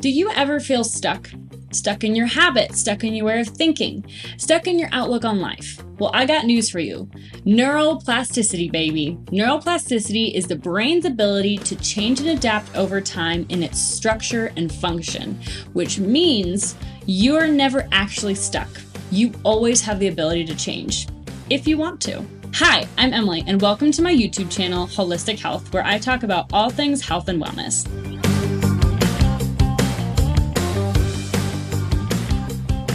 Do you ever feel stuck? Stuck in your habits, stuck in your way of thinking, stuck in your outlook on life? Well, I got news for you. Neuroplasticity, baby. Neuroplasticity is the brain's ability to change and adapt over time in its structure and function, which means you're never actually stuck. You always have the ability to change, if you want to. Hi, I'm Emily, and welcome to my YouTube channel, Holistic Health, where I talk about all things health and wellness.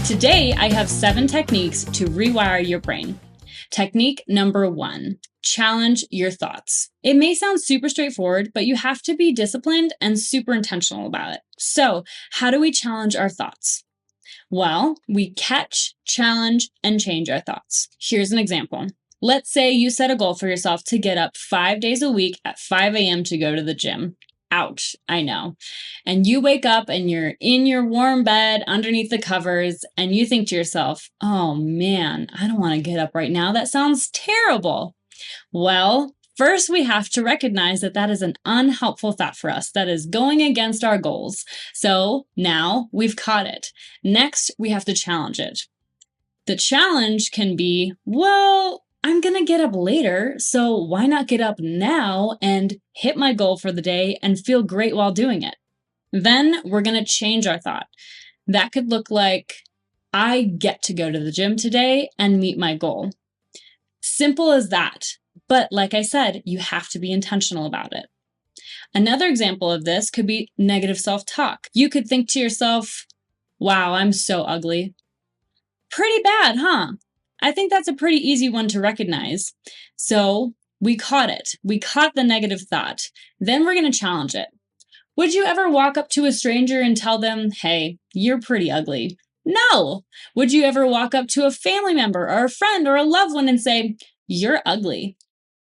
Today, I have 7 techniques to rewire your brain. Technique number 1, challenge your thoughts. It may sound super straightforward, but you have to be disciplined and super intentional about it. So, how do we challenge our thoughts? Well, we catch, challenge, and change our thoughts. Here's an example. Let's say you set a goal for yourself to get up 5 days a week at 5 a.m. to go to the gym. Ouch, I know. And you wake up and you're in your warm bed underneath the covers and you think to yourself, oh man, I don't want to get up right now. That sounds terrible. Well, first we have to recognize that that is an unhelpful thought for us. That is going against our goals. So now we've caught it. Next, we have to challenge it. The challenge can be, well, I'm going to get up later, so why not get up now and hit my goal for the day and feel great while doing it? Then we're going to change our thought. That could look like, I get to go to the gym today and meet my goal. Simple as that. But like I said, you have to be intentional about it. Another example of this could be negative self-talk. You could think to yourself, wow, I'm so ugly. Pretty bad, huh? I think that's a pretty easy one to recognize. So we caught it. We caught the negative thought. Then we're going to challenge it. Would you ever walk up to a stranger and tell them, hey, you're pretty ugly? No. Would you ever walk up to a family member or a friend or a loved one and say, you're ugly?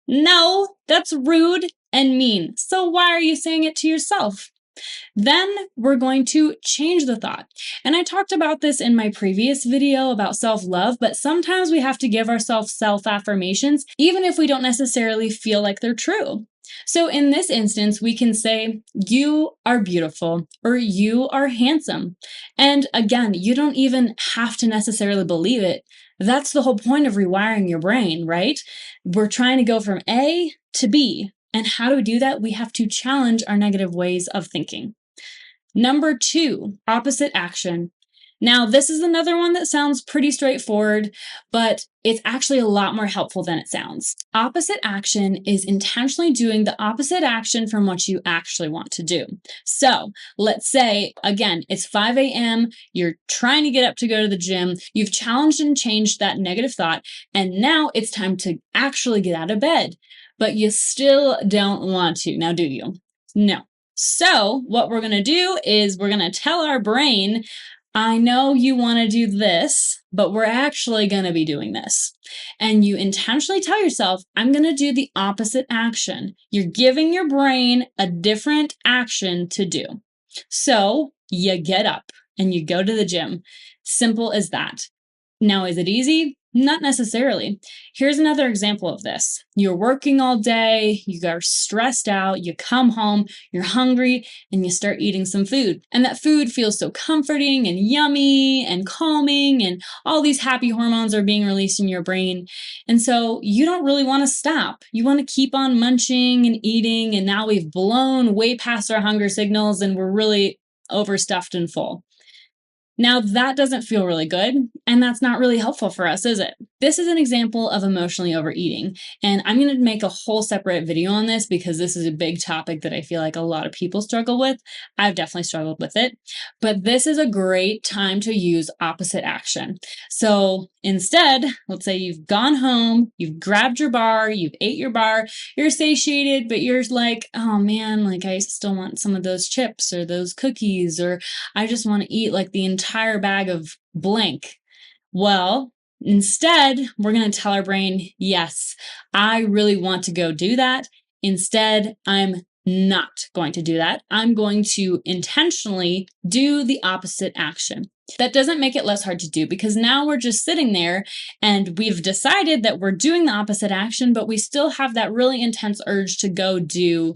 No, that's rude and mean. So why are you saying it to yourself? Then we're going to change the thought. And I talked about this in my previous video about self-love, but sometimes we have to give ourselves self-affirmations, even if we don't necessarily feel like they're true. So in this instance, we can say, you are beautiful, or you are handsome. And again, you don't even have to necessarily believe it. That's the whole point of rewiring your brain, right? We're trying to go from A to B. And how do we do that? We have to challenge our negative ways of thinking. Number 2, opposite action. Now, this is another one that sounds pretty straightforward, but it's actually a lot more helpful than it sounds. Opposite action is intentionally doing the opposite action from what you actually want to do. So let's say, again, it's 5 a.m., you're trying to get up to go to the gym, you've challenged and changed that negative thought, and now it's time to actually get out of bed. But you still don't want to. Now, do you? No. So what we're going to do is we're going to tell our brain, I know you want to do this, but we're actually going to be doing this. And you intentionally tell yourself, I'm going to do the opposite action. You're giving your brain a different action to do. So you get up and you go to the gym. Simple as that. Now, is it easy? Not necessarily. Here's another example of this. You're working all day, you are stressed out, you come home, you're hungry, and you start eating some food. And that food feels so comforting and yummy and calming, and all these happy hormones are being released in your brain. And so you don't really want to stop. You want to keep on munching and eating, and now we've blown way past our hunger signals and we're really overstuffed and full. Now, that doesn't feel really good, and that's not really helpful for us, is it? This is an example of emotionally overeating, and I'm going to make a whole separate video on this because this is a big topic that I feel like a lot of people struggle with. I've definitely struggled with it, but this is a great time to use opposite action. So instead, let's say you've gone home, you've grabbed your bar, you've ate your bar, you're satiated, but you're like, oh man, like I still want some of those chips or those cookies, or I just want to eat like the entire bag of blank. Well, instead, we're going to tell our brain, yes, I really want to go do that. Instead, I'm not going to do that. I'm going to intentionally do the opposite action. That doesn't make it less hard to do because now we're just sitting there and we've decided that we're doing the opposite action, but we still have that really intense urge to go do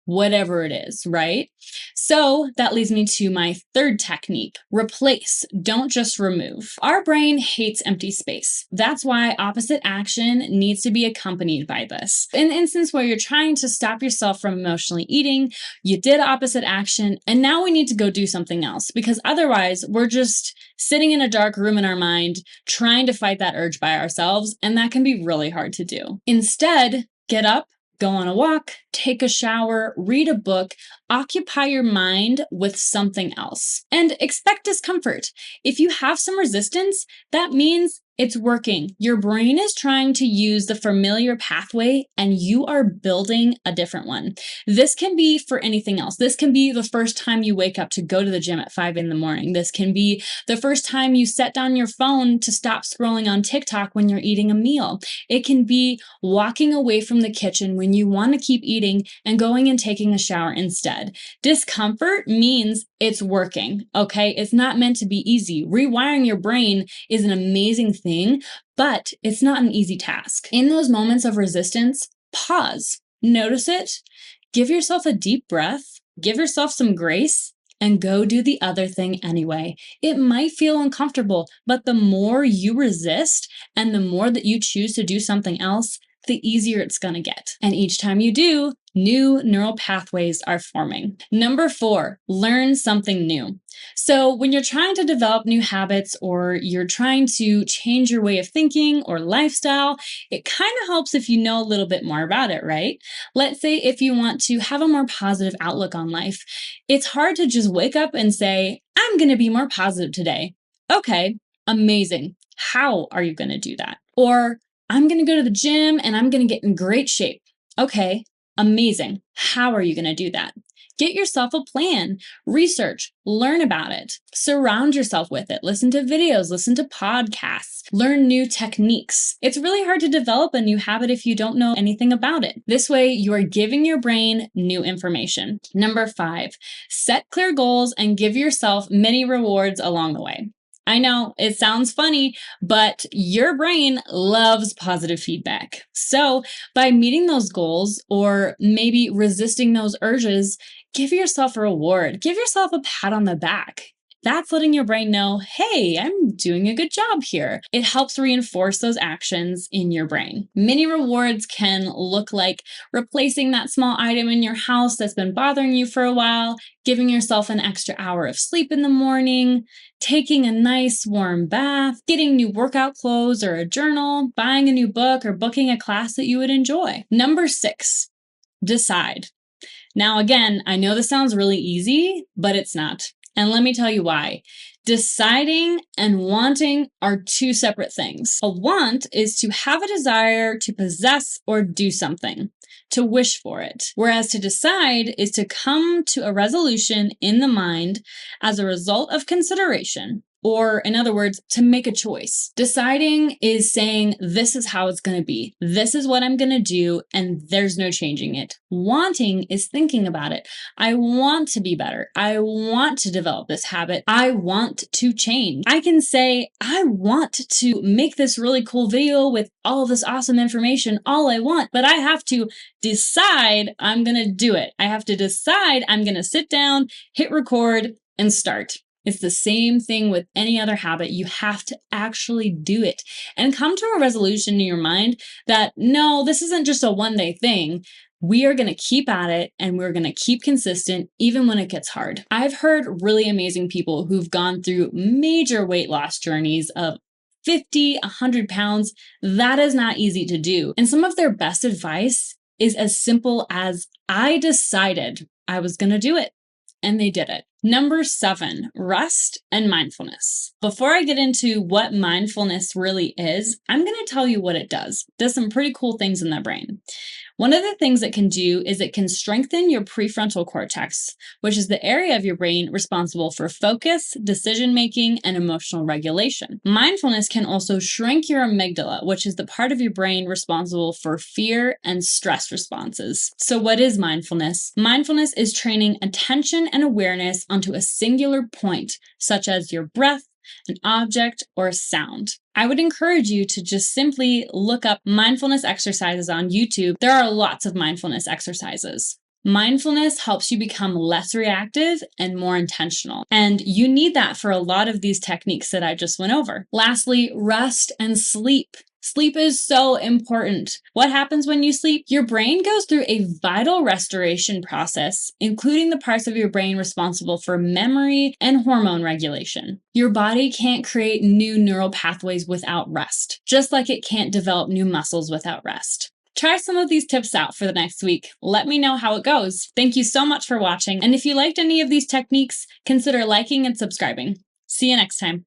whatever it is, right? So that leads me to my third technique: replace, don't just remove. Our brain hates empty space. That's why opposite action needs to be accompanied by this. In the instance where you're trying to stop yourself from emotionally eating, you did opposite action, and now we need to go do something else, because otherwise we're just sitting in a dark room in our mind trying to fight that urge by ourselves, and that can be really hard to do. Instead, get up, go on a walk, take a shower, read a book, occupy your mind with something else, and expect discomfort. If you have some resistance, that means it's working. Your brain is trying to use the familiar pathway, and you are building a different one. This can be for anything else. This can be the first time you wake up to go to the gym at 5 in the morning. This can be the first time you set down your phone to stop scrolling on TikTok when you're eating a meal. It can be walking away from the kitchen when you want to keep eating and going and taking a shower instead. Discomfort means it's working, okay? It's not meant to be easy. Rewiring your brain is an amazing thing, but it's not an easy task. In those moments of resistance, pause, notice it, give yourself a deep breath, give yourself some grace, and go do the other thing anyway. It might feel uncomfortable, but the more you resist and the more that you choose to do something else, the easier it's going to get. And each time you do, new neural pathways are forming. Number 4, learn something new. So when you're trying to develop new habits, or you're trying to change your way of thinking or lifestyle, it kind of helps if you know a little bit more about it, right? Let's say if you want to have a more positive outlook on life, it's hard to just wake up and say, I'm going to be more positive today. Okay, amazing. How are you going to do that? Or I'm going to go to the gym and I'm going to get in great shape. Okay, amazing. How are you going to do that? Get yourself a plan, research, learn about it, surround yourself with it, listen to videos, listen to podcasts, learn new techniques. It's really hard to develop a new habit if you don't know anything about it. This way, you are giving your brain new information. Number 5, set clear goals and give yourself many rewards along the way. I know it sounds funny, but your brain loves positive feedback. So by meeting those goals, or maybe resisting those urges, give yourself a reward. Give yourself a pat on the back. That's letting your brain know, hey, I'm doing a good job here. It helps reinforce those actions in your brain. Mini rewards can look like replacing that small item in your house that's been bothering you for a while, giving yourself an extra hour of sleep in the morning, taking a nice warm bath, getting new workout clothes or a journal, buying a new book, or booking a class that you would enjoy. Number 6, decide. Now, again, I know this sounds really easy, but it's not. And let me tell you why. Deciding and wanting are two separate things. A want is to have a desire to possess or do something, to wish for it. Whereas to decide is to come to a resolution in the mind as a result of consideration. Or, in other words, to make a choice. Deciding is saying, this is how it's going to be. This is what I'm going to do, and there's no changing it. Wanting is thinking about it. I want to be better. I want to develop this habit. I want to change. I can say, I want to make this really cool video with all of this awesome information, all I want, but I have to decide I'm going to do it. I have to decide I'm going to sit down, hit record, and start. It's the same thing with any other habit. You have to actually do it and come to a resolution in your mind that, no, this isn't just a one-day thing. We are going to keep at it, and we're going to keep consistent even when it gets hard. I've heard really amazing people who've gone through major weight loss journeys of 50, 100 pounds. That is not easy to do. And some of their best advice is as simple as, I decided I was going to do it. And they did it. Number 7, rest and mindfulness. Before I get into what mindfulness really is, I'm going to tell you what it does. It does some pretty cool things in the brain. One of the things it can do is it can strengthen your prefrontal cortex, which is the area of your brain responsible for focus, decision-making, and emotional regulation. Mindfulness can also shrink your amygdala, which is the part of your brain responsible for fear and stress responses. So what is mindfulness? Mindfulness is training attention and awareness onto a singular point, such as your breath, an object, or a sound. I would encourage you to just simply look up mindfulness exercises on YouTube. There are lots of mindfulness exercises. Mindfulness helps you become less reactive and more intentional. And you need that for a lot of these techniques that I just went over. Lastly, rest and sleep. Sleep is so important. What happens when you sleep? Your brain goes through a vital restoration process, including the parts of your brain responsible for memory and hormone regulation. Your body can't create new neural pathways without rest, just like it can't develop new muscles without rest. Try some of these tips out for the next week. Let me know how it goes. Thank you so much for watching. And if you liked any of these techniques, consider liking and subscribing. See you next time.